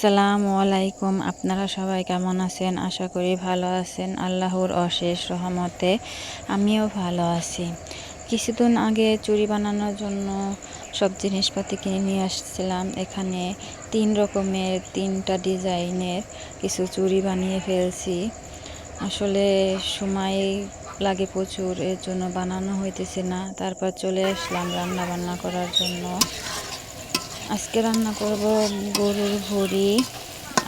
আসসালামু আলাইকুম। আপনারা সবাই কেমন আছেন? আশা করি ভালো আছেন। আল্লাহর অশেষ রহমতে আমিও ভালো আছি। কিছুদিন আগে চুড়ি বানানোর জন্য সব জিনিসপাতি কিনে নিয়ে আসছিলাম। এখানে 3 রকমের 3টা ডিজাইনের কিছু চুড়ি বানিয়ে ফেলছি। আসলে সময় লাগে প্রচুর, এর জন্য বানানো হইতেছে না। তারপর চলে আসলাম রান্না বান্না করার জন্য। আজকে রান্না করব গরুর ভুঁড়ি,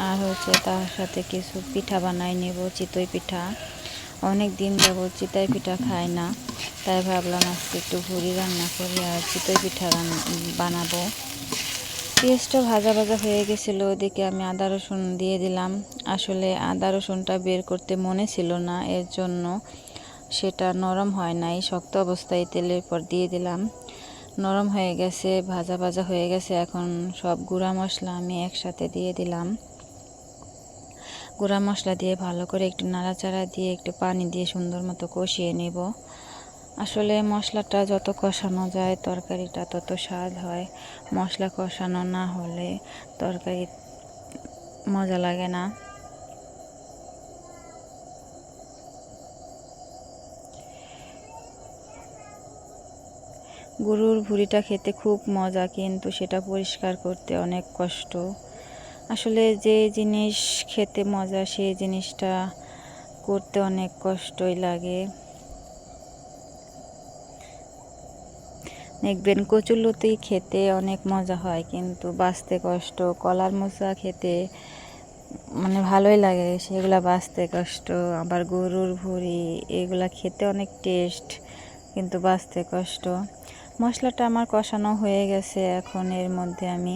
আর তার সাথে কিছু পিঠা বানাই নেব, চিতই পিঠা। অনেক দিন যাবত চিতই পিঠা খাই না, তাই ভাবলাম আজকে একটু ভুঁড়ি রান্না করি আর চিতই পিঠা বানাবো। পেঁয়াজটা ভাজা ভাজা হয়ে গেছিলো, ওদিকে আমি আদা রসুন দিয়ে দিলাম। আসলে আদা রসুনটা বের করতে মনে ছিল না, এর জন্য সেটা নরম হয় নাই। শক্ত অবস্থায় তেলের পর দিয়ে দিলাম। নরম হয়ে গেছে, ভাজা ভাজা হয়ে গেছে। এখন সব গুঁড়া মশলা আমি একসাথে দিয়ে দিলাম। গুঁড়া মশলা দিয়ে ভালো করে একটু নাড়াচাড়া দিয়ে একটু পানি দিয়ে সুন্দর মতো কষিয়ে নেব। আসলে মশলাটা যত কষানো যায় তরকারিটা তত স্বাদ হয়। মশলা কষানো না হলে তরকারি মজা লাগে না। গরুর ভুঁড়িটা খেতে খুব মজা, কিন্তু সেটা পরিষ্কার করতে অনেক কষ্ট। আসলে যে জিনিস খেতে মজা সেই জিনিসটা করতে অনেক কষ্টই লাগে। দেখবেন কচুলতি খেতে অনেক মজা হয়, কিন্তু বাছতে কষ্ট। কলার মোচা খেতে ভালোই লাগে, সেগুলা বাছতে কষ্ট। আবার গরুর ভুঁড়ি এগুলা খেতে অনেক টেস্ট, কিন্তু বাছতে কষ্ট। মশলাটা আমার কষানো হয়ে গেছে। এখন এর মধ্যে আমি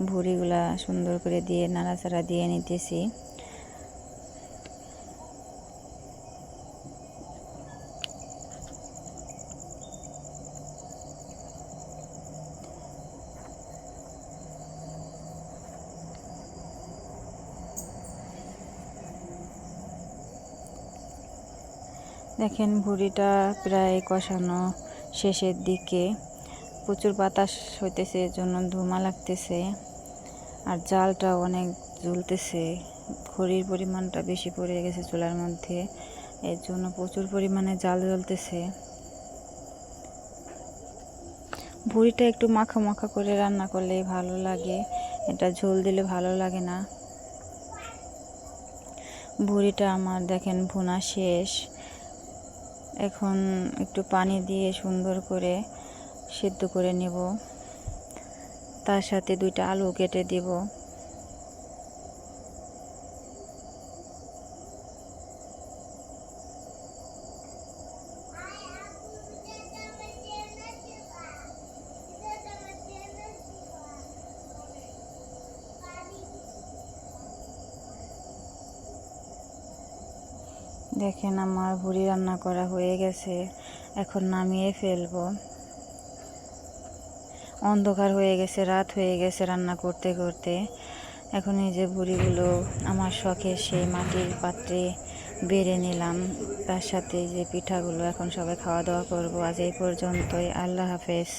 ভুঁড়িগুলা সুন্দর করে দিয়ে নাড়াচাড়া দিয়ে নিতেছি। দেখেন ভুঁড়িটা প্রায় কষানো শেষের দিকে। প্রচুর বাতাস হইতেছে, এর জন্য ধুমা লাগতেছে, আর জালটা অনেক জ্বলতেছে। খড়ির পরিমাণটা বেশি পড়ে গেছে চুলার মধ্যে, এর জন্য প্রচুর পরিমাণে জাল জ্বলতেছে। ভুঁড়িটা একটু মাখা মাখা করে রান্না করলে ভালো লাগে, এটা ঝোল দিলে ভালো লাগে না। ভুঁড়িটা আমার দেখেন ভুনা শেষ। এখন একটু পানি দিয়ে সুন্দর করে সিদ্ধ করে নেব। তার সাথে 2টা আলু কেটে দেব। দেখেন আমার ভুঁড়ি রান্না করা হয়ে গেছে, এখন নামিয়ে ফেলবো। অন্ধকার হয়ে গেছে, রাত হয়ে গেছে রান্না করতে করতে। এখন এই যে ভুঁড়িগুলো আমার শখের সেই মাটির পাত্রে বেড়ে নিলাম, তার সাথে যে পিঠাগুলো। এখন সবাই খাওয়া দাওয়া করবো। আজ এই পর্যন্তই। আল্লাহ হাফেজ।